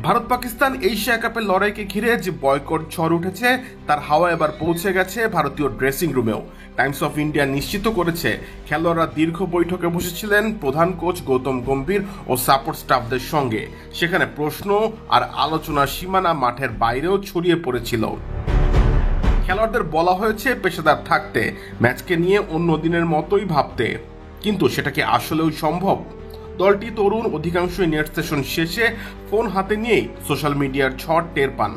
Bharat Pakistan Asia কাপের লড়াইকে ঘিরে যে বয়কট ঝড় উঠেছে তার হাওয়া এবার পৌঁছে গেছে ভারতীয় ড্রেসিং রুমেও। টাইমস অফ ইন্ডিয়া নিশ্চিত করেছে খেলোয়াড়রা দীর্ঘ বৈঠকে বসেছিলেন প্রধান কোচ গৌতম গম্ভীর ও সাপোর্ট স্টাফদের সঙ্গে। সেখানে প্রশ্ন আর আলোচনার সীমানা মাঠের বাইরেও ছড়িয়ে পড়েছিল। খেলোয়াড়দের বলা হয়েছে পেশাদার থাকতে, ম্যাচকে নিয়ে অন্য দিনের মতোই ভাবতে, কিন্তু সেটা কি আসলেও সম্ভব? দলটি তরুণ, অধিকাংশই নেট সেশন শেষে ফোন হাতে নিয়েই সোশ্যাল মিডিয়ার ঝড় টের পান।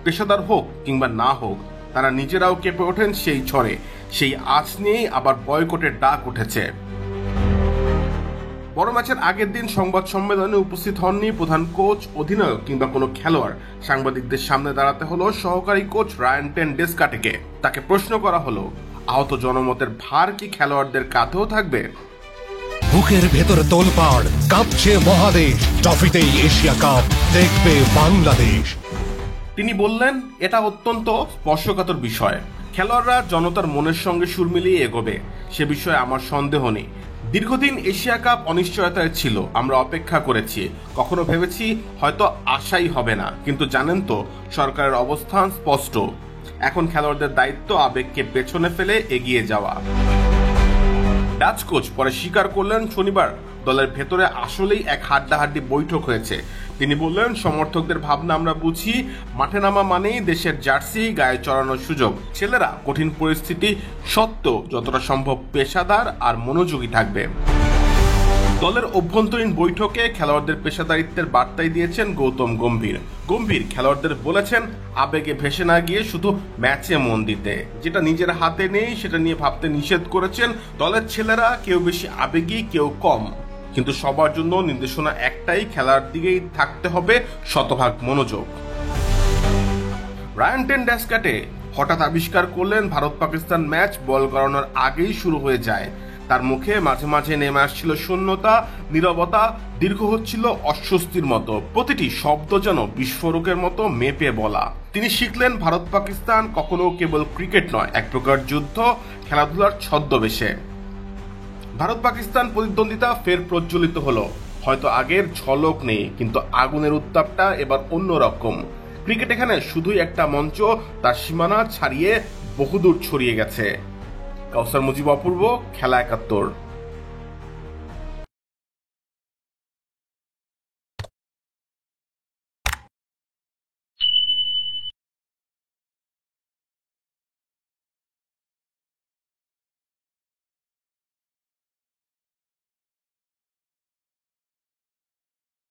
পেশাদার হোক কিংবা না হোক, তারা নিজেরাও কেঁপে ওঠেন সেই ঝড়ে। সেই আঁচ নিয়েই আবার বয়কটের ডাক উঠেছে। বড় ম্যাচের আগের দিন সংবাদ সম্মেলনে উপস্থিত হননি প্রধান কোচ, অধিনায়ক কিংবা কোনো খেলোয়াড়। সাংবাদিকদের সামনে দাঁড়াতে হলো সহকারী কোচ রায়ান টেন ডেসকাটেকে। তাকে প্রশ্ন করা হলো, আহত জনমতের ভার কি খেলোয়াড়দের কাঁধেও থাকবে? বুকের ভেতরে তোলপাড়, কাঁপছে মহাদেশ, ট্রফিতেই এশিয়া কাপ দেখবে বাংলাদেশ। তিনি বললেন, এটা অত্যন্ত স্পর্শকাতর বিষয়। খেলোয়াড়রা জনতার মনের সঙ্গে সুর মিলিয়ে এগোবে, সে বিষয়ে আমার সন্দেহ নেই। দীর্ঘদিন এশিয়া কাপ অনিশ্চয়তায় ছিল, আমরা অপেক্ষা করেছি, কখনো ভেবেছি হয়তো আশাই হবে না, কিন্তু জানেন তো সরকারের অবস্থান স্পষ্ট। এখন খেলোয়াড়দের দায়িত্ব আবেগকে পেছনে ফেলে এগিয়ে যাওয়া। ডাচ কোচ পরে স্বীকার করলেন শনিবার দলের ভেতরে আসলেই এক হাড্ডাহাড্ডি বৈঠক হয়েছে। তিনি বললেন, সমর্থকদের ভাবনা আমরা বুঝি, মাঠে নামা মানেই দেশের জার্সি গায়ে চড়ানোর সুযোগ। ছেলেরা কঠিন পরিস্থিতি সত্ত্বেও যতটা সম্ভব পেশাদার আর মনোযোগী থাকবে। দলের অভ্যন্তরীণ বৈঠকে খেলোয়াড়দের পেশাদারিত্বের বার্তাই দিয়েছেন গৌতম গম্ভীর। খেলোয়াড়দের বলেছেন আবেগে ভেসে না গিয়ে শুধু ম্যাচে মন দিতে, যেটা নিজের হাতে নেই সেটা নিয়ে ভাবতে নিষেধ করেছেন। দলের ছেলেরা কেউ বেশি আবেগী, কেউ কম, কিন্তু সবার জন্য নির্দেশনা একটাই, খেলার দিকেই থাকতে হবে শতভাগ মনোযোগ। রায়ান টেন ডেসকাটে হঠাৎ আবিষ্কার করলেন ভারত পাকিস্তান ম্যাচ বল গড়ানোর আগেই শুরু হয়ে যায়। তার মুখে মাঝে মাঝে নেমে আসছিল শূন্যতা, নীরবতা, দীর্ঘ হচ্ছিল অস্বস্তির মতো। প্রতিটি শব্দ যেন বিস্ফোরকের মতো মেপে বলা। তিনি শিখলেন ভারত পাকিস্তান কখনো কেবল ক্রিকেট নয়, এক প্রকার যুদ্ধ, খেলাধুলার ছদ্মবেশে। ভারত পাকিস্তান প্রতিদ্বন্দ্বিতা ফের প্রজ্বলিত হলো। হয়তো আগের ঝলক নেই, কিন্তু আগুনের উত্তাপটা এবার অন্যরকম। ক্রিকেট এখানে শুধুই একটা মঞ্চ, তার সীমানা ছাড়িয়ে বহুদূর ছড়িয়ে গেছে। কাউসার মুজিব, অপূর্ব, খেলা ৭১।